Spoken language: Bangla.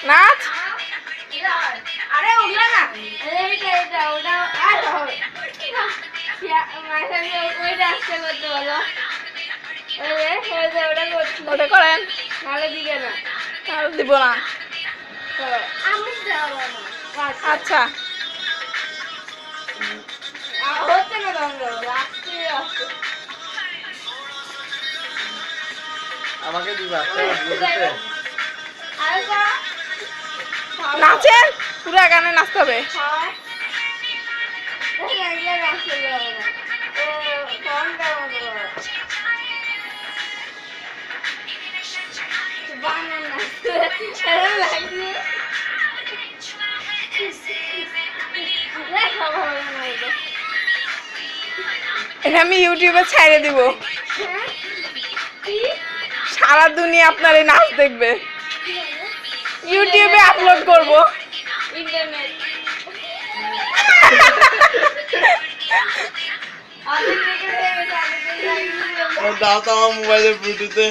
নাচ। আরে ওগুলা না, এটা ওটা আর হবে মাঝে ওই ডান্সটা করতে বলো, ওটা করছি, ওটা করেন। নালে দিবে না, আর দিব না। আমি যাবো না। আচ্ছা হচ্ছে না দন্ড, আসতে আসতে আমাকে দিবা বুঝতে আর নাচেন, পুরো গানে নাচতে হবে। এটা আমি ইউটিউবে ছাইড়ে দিব, সারা দুনিয়া আপনার এই নাচ দেখবে, ইউটিউবে আপলোড করব। ইন্টারনেট দাও তো আমার মোবাইলের ব্লুটুথে